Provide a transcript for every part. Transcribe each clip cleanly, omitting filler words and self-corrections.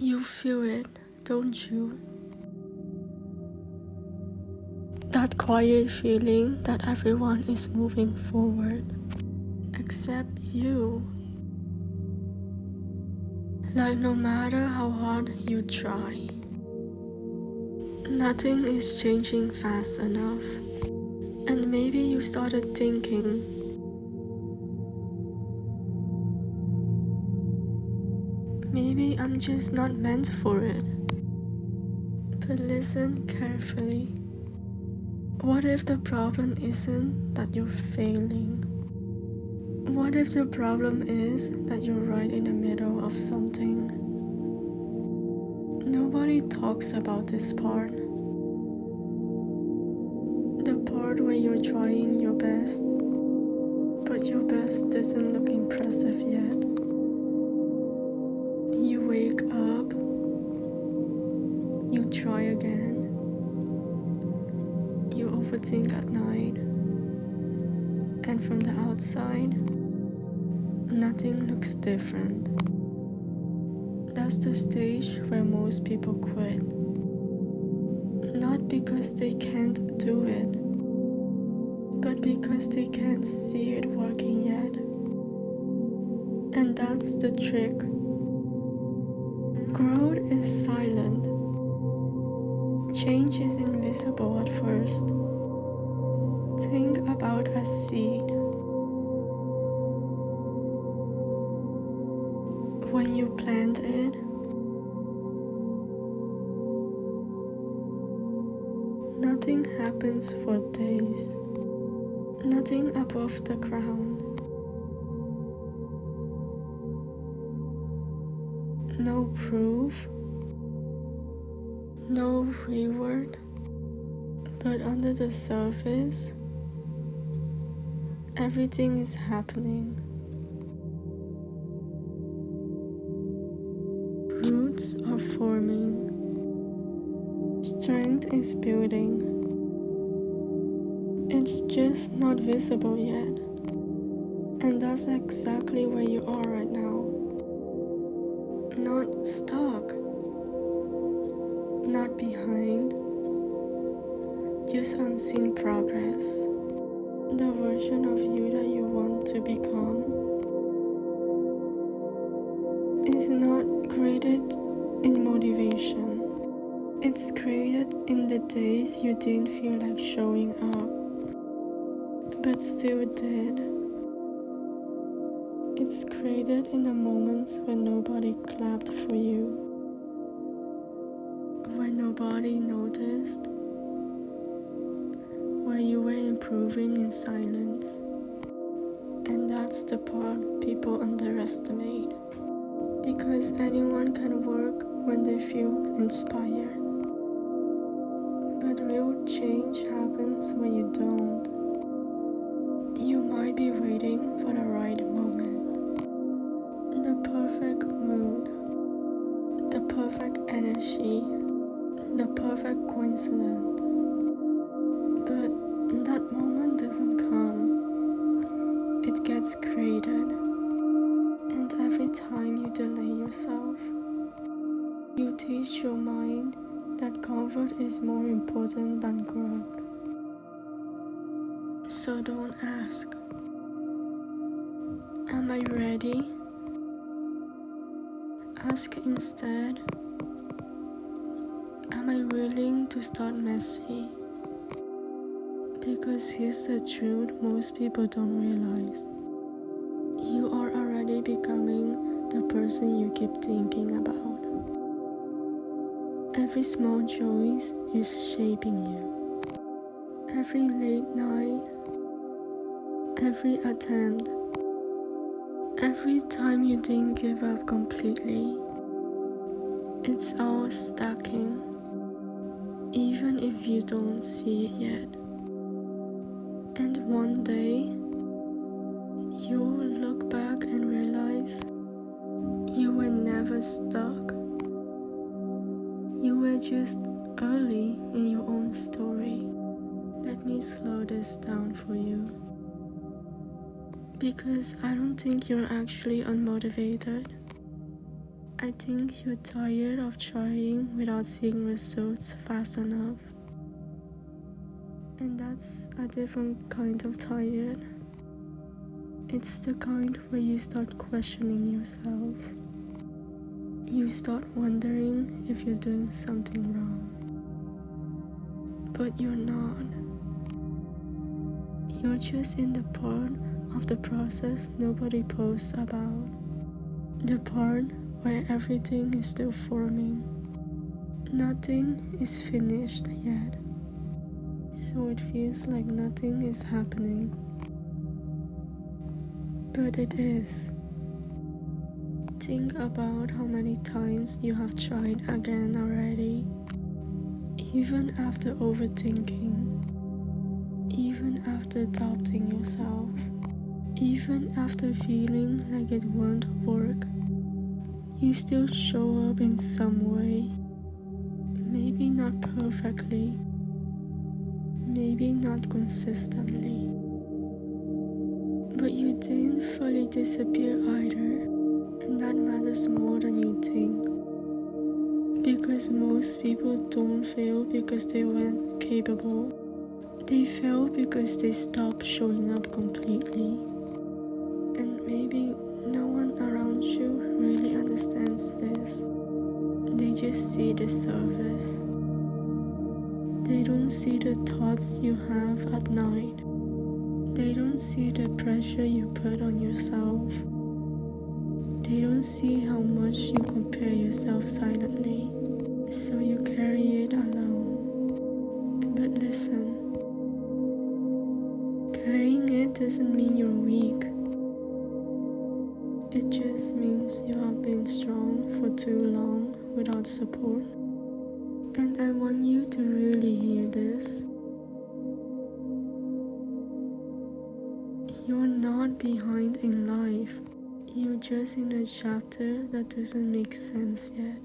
You feel it, don't you? That quiet feeling that everyone is moving forward, except you. Like no matter how hard you try, nothing is changing fast enough. And maybe you started thinking, maybe I'm just not meant for it. But listen carefully. What if the problem isn't that you're failing? What if the problem is that you're right in the middle of something? Nobody talks about this part. The part where you're trying your best, but your best doesn't look impressive yet. You wake up, you try again, you overthink at night, and from the outside, nothing looks different. That's the stage where most people quit. Not because they can't do it, but because they can't see it working yet. And that's the trick. Growth is silent. Change is invisible at first. Think about a seed. When you plant it, nothing happens for days. Nothing above the ground. No proof. No reward. But under the surface, everything is happening. Roots are forming. Strength is building. It's just not visible yet. And that's exactly where you are right now. Not stuck. Not behind. Just unseen progress. The version of you that you want to become is not created in motivation. It's created in the days you didn't feel like showing up, but still did. It's created in the moments when nobody clapped for you, when nobody noticed, where you were improving in silence. And that's the part people underestimate. Because anyone can work when they feel inspired. But real change happens when you don't. You might be waiting for the right moment, the perfect mood, the perfect energy, the perfect coincidence. But that moment doesn't come. It gets created. And every time you delay yourself, you teach your mind that comfort is more important than growth. So don't ask, am I ready? Ask instead, am I willing to start messy? Because here's the truth most people don't realize. You are already becoming the person you keep thinking about. Every small choice is shaping you. Every late night, every attempt, every time you didn't give up completely, it's all stacking, even if you don't see it yet. And one day, you'll look back and realize you were never stuck. You were just early in your own story. Let me slow this down for you. Because I don't think you're actually unmotivated. I think you're tired of trying without seeing results fast enough. And that's a different kind of tired. It's the kind where you start questioning yourself. You start wondering if you're doing something wrong. But you're not. You're just in the part of the process nobody posts about. The part where everything is still forming. Nothing is finished yet. So it feels like nothing is happening. But it is. Think about how many times you have tried again already. Even after overthinking. Even after doubting yourself. Even after feeling like it won't work. You still show up in some way. Maybe not perfectly. Maybe not consistently. But you didn't fully disappear either. And that matters more than you think. Because most people don't fail because they weren't capable. They fail because they stopped showing up completely. And maybe no one around you really understands this. They just see the surface. They don't see the thoughts you have at night. They don't see the pressure you put on yourself. They don't see how much you compare yourself silently, so you carry it alone. But listen, carrying it doesn't mean you're weak. It just means you have been strong for too long without support. And I want you to really hear this. You're not behind in life. You're just in a chapter that doesn't make sense yet.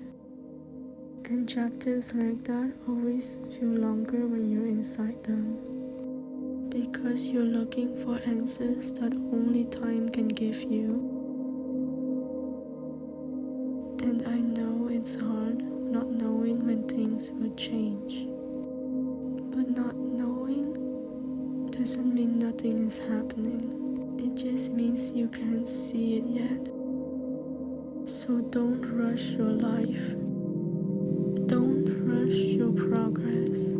And chapters like that always feel longer when you're inside them. Because you're looking for answers that only time can give you. And I know it's hard not knowing when things will change. But not knowing doesn't mean nothing is happening. It just means you can't see it yet. So don't rush your life. Don't rush your progress.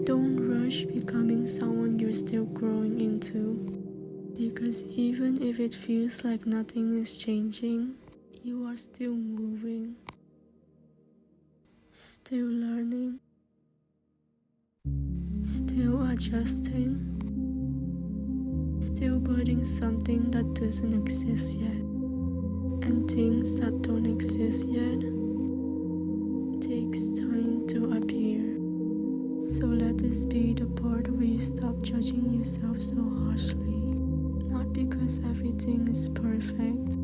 Don't rush becoming someone you're still growing into. Because even if it feels like nothing is changing, you are still moving, still learning, still adjusting, still building something that doesn't exist yet. And things that don't exist yet takes time to appear. So let this be the part where you stop judging yourself so harshly. Not because everything is perfect,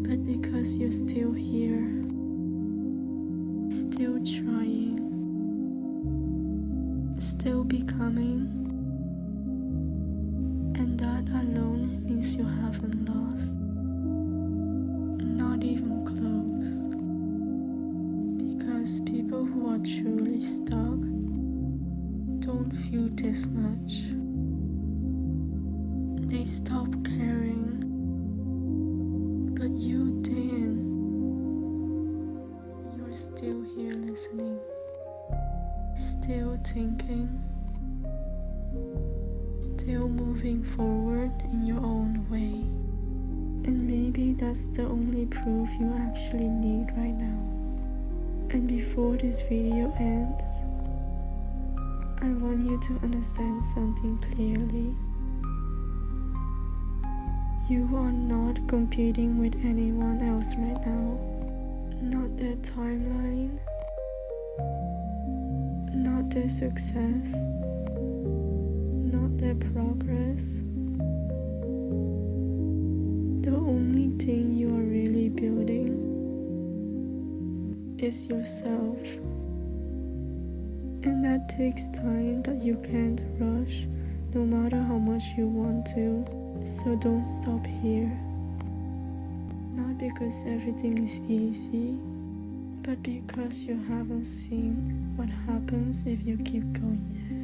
but because you're still here, still trying, still becoming, and that alone means you haven't lost, not even close. Because people who are truly stuck don't feel this much. They stop caring, but you didn't. You're still here listening, still thinking, still moving forward in your own way. And maybe that's the only proof you actually need right now. And before this video ends, I want you to understand something clearly. You are not competing with anyone else right now. Not their timeline, not their success, not their progress. The only thing you are really building is yourself. And that takes time that you can't rush, no matter how much you want to. So don't stop here. Not because everything is easy, but because you haven't seen what happens if you keep going yet.